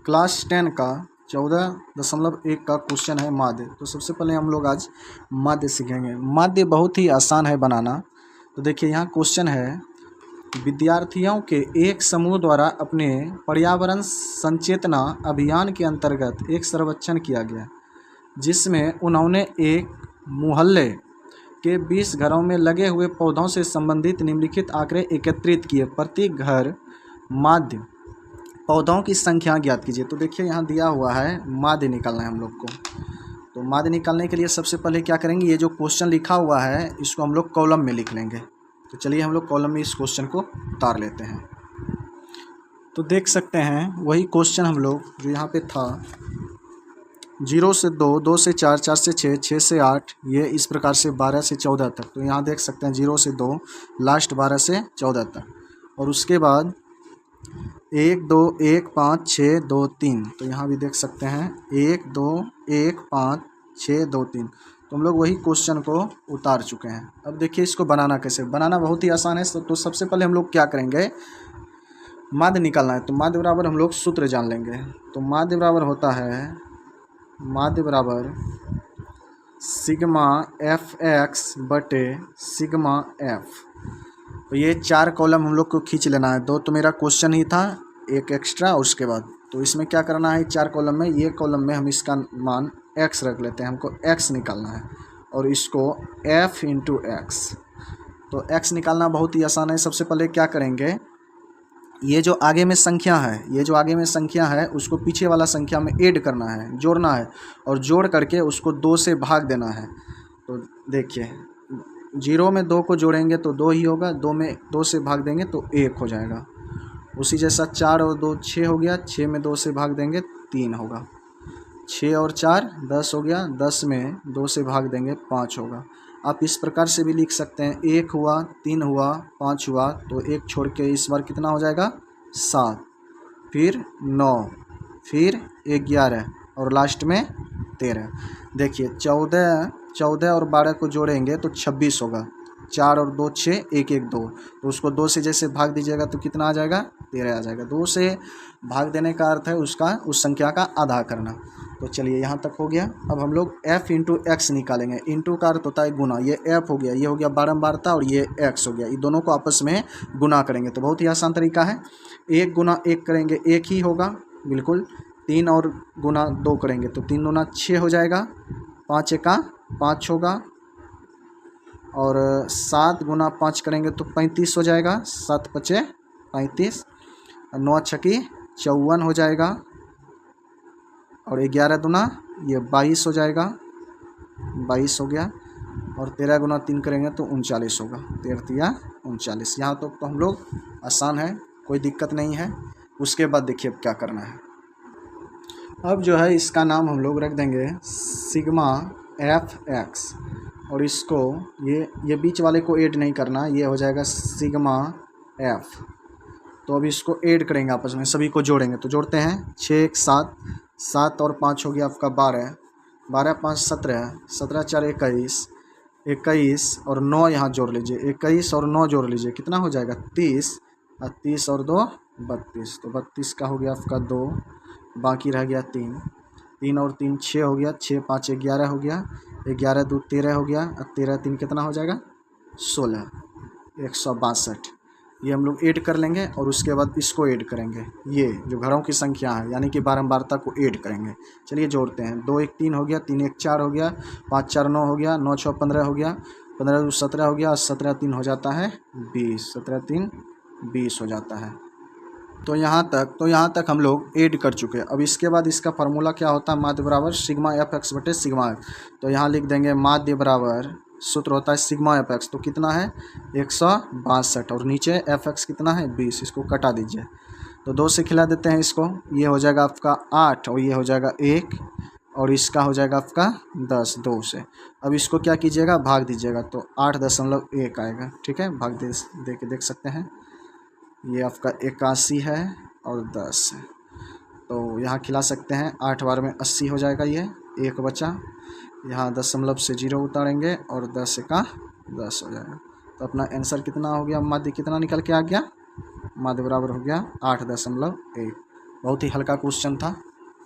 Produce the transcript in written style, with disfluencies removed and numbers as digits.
Class 10 का 14.1 का question है माध्य। तो सबसे पहले हम लोग आज माध्य सीखेंगे। माध्य बहुत ही आसान है बनाना। तो देखिए यहाँ क्वेश्चन है, विद्यार्थियों के एक समूह द्वारा अपने पर्यावरण संचेतना अभियान के अंतर्गत एक सर्वेक्षण किया गया, जिसमें उन्होंने एक मोहल्ले के 20 घरों में लगे हुए पौधों से संबंधित निम्नलिखित आंकड़े एकत्रित किए। प्रति घर माध्य पौधों की संख्या ज्ञात कीजिए। तो देखिए यहाँ दिया हुआ है, माध्य निकालना है हम लोग को। तो माध्य निकालने के लिए सबसे पहले क्या करेंगे, ये जो क्वेश्चन लिखा हुआ है इसको हम लोग कॉलम में लिख लेंगे। तो चलिए हम लोग कॉलम में इस क्वेश्चन को उतार लेते हैं। तो देख सकते हैं वही क्वेश्चन हम लोग जो यहाँ पे था, 0 से 2, 2 से 4, 4 से 6, 6 से 8, ये इस प्रकार से 12 से 14 तक। तो यहाँ देख सकते हैं 0 से 2, लास्ट 12 से 14 तक। और उसके बाद 1 2 1 5 6 2 3। तो यहाँ भी देख सकते हैं 1 2 1 5 6 2 3। तो हम लोग वही क्वेश्चन को उतार चुके हैं। अब देखिए इसको बनाना कैसे। बनाना बहुत ही आसान है। तो सबसे पहले हम लोग क्या करेंगे, माध्य निकालना है। तो माध्य बराबर हम लोग सूत्र जान लेंगे। तो माध्य बराबर होता है, माध्य बराबर सिग्मा एफ एक्स बटे सिग्मा एफ। तो ये 4 कॉलम हम लोग को खींच लेना है। 2 तो मेरा क्वेश्चन ही था, एक एक्स्ट्रा। और उसके बाद तो इसमें क्या करना है, 4 कॉलम में, ये कॉलम में हम इसका मान x रख लेते हैं। हमको x निकालना है और इसको f इंटू एक्स। तो x निकालना बहुत ही आसान है। सबसे पहले क्या करेंगे, ये जो आगे में संख्या है, ये जो आगे में संख्या है उसको पीछे वाला संख्या में ऐड करना है, जोड़ना है। और जोड़ करके उसको 2 से भाग देना है। तो देखिए 0 में 2 को जोड़ेंगे तो 2 ही होगा, 2 में 2 से भाग देंगे तो 1 हो जाएगा। उसी जैसा 4 और 2 6 हो गया, 6 में 2 से भाग देंगे 3 होगा। 6 और 4 10 हो गया, 10 में 2 से भाग देंगे 5 होगा। आप इस प्रकार से भी लिख सकते हैं, 1 हुआ, 3 हुआ, 5 हुआ, तो 1 छोड़ के इस बार कितना हो जाएगा 7, फिर 9, फिर 11 और लास्ट में 13। देखिए 14 और 12 को जोड़ेंगे तो 26 होगा। 4 और 2 6, 1 1 2। तो उसको 2 से जैसे भाग दीजिएगा तो कितना आ जाएगा, 13 आ जाएगा। 2 से भाग देने का अर्थ है उसका उस संख्या का आधा करना। तो चलिए यहाँ तक हो गया। अब हम लोग f इंटू एक्स निकालेंगे। इंटू का अर्थ होता है गुना। ये f हो गया, ये हो गया बारंबारता, और ये x हो गया। ये दोनों को आपस में गुना करेंगे। तो बहुत ही आसान तरीका है। 1 गुना 1 करेंगे 1 ही होगा बिल्कुल। 3 और गुना 2 करेंगे तो 3 दूना 6 हो जाएगा, 5 एका 5 होगा। और 7 गुना 5 करेंगे तो 35 हो जाएगा, 7 पचे 35, 9 छकी 54 हो जाएगा। और 11 दूना ये 22 हो जाएगा, 22 हो गया। और 13 गुना 3 करेंगे तो 39 होगा, 13 39। यहाँ तो हम लोग आसान है, कोई दिक्कत नहीं है। उसके बाद देखिए अब क्या करना है। अब जो है इसका नाम हम लोग रख देंगे सिग्मा एफ एक्स। और इसको ये बीच वाले को ऐड नहीं करना, ये हो जाएगा सिग्मा एफ। तो अभी इसको ऐड करेंगे आपस में, सभी को जोड़ेंगे। तो जोड़ते हैं 6 1 7, 7 और 5 हो गया आपका 12, 12 5 17, 17 4 21, 21 और 9 यहाँ जोड़ लीजिए, 21 और 9 जोड़ लीजिए, कितना हो जाएगा 30, और 30 और 2 32। तो 32 का हो गया आपका 2, बाकी रह गया 3, 3 और 3 6 हो गया, 6 5 11 हो गया, 11 2 13 हो गया, और 13 3 कितना हो जाएगा 16, 162। ये हम लोग ऐड कर लेंगे। और उसके बाद इसको ऐड करेंगे, ये जो घरों की संख्या है यानी कि बारंबारता को ऐड करेंगे। चलिए जोड़ते हैं। 2 1 3 हो गया, 3 1 4 हो गया, 5 4 9 हो गया, 9 6 15 हो गया, 15 2 17 हो गया, 17 3 हो जाता है 20, 17 3 20 हो जाता है। तो यहाँ तक हम लोग ऐड कर चुके हैं। अब इसके बाद इसका फार्मूला क्या होता है, माध्य बराबर सिग्मा एफ एक्स बटे सिग्मा एफ। तो यहाँ लिख देंगे माध्य बराबर, सूत्र होता है सिग्मा एफ एक्स। तो कितना है 162, और नीचे एफ एक्स कितना है 20। इसको कटा दीजिए तो 2 से खिला देते हैं इसको। ये हो जाएगा आपका 8, और ये हो जाएगा 1, और इसका हो जाएगा आपका 10 2 से। अब इसको क्या कीजिएगा, भाग दीजिएगा तो 8.1 आएगा। ठीक है, भाग दे के देख सकते हैं। ये आपका 81 है और 10 है। तो यहाँ खिला सकते हैं, 8 बार में 80 हो जाएगा। ये 1 बचा, यहाँ दशमलव से 0 उतारेंगे और 10 का 10 हो जाएगा। तो अपना आंसर कितना हो गया, माध्य कितना निकल के आ गया, माध्य बराबर हो गया 8.1। बहुत ही हल्का क्वेश्चन था।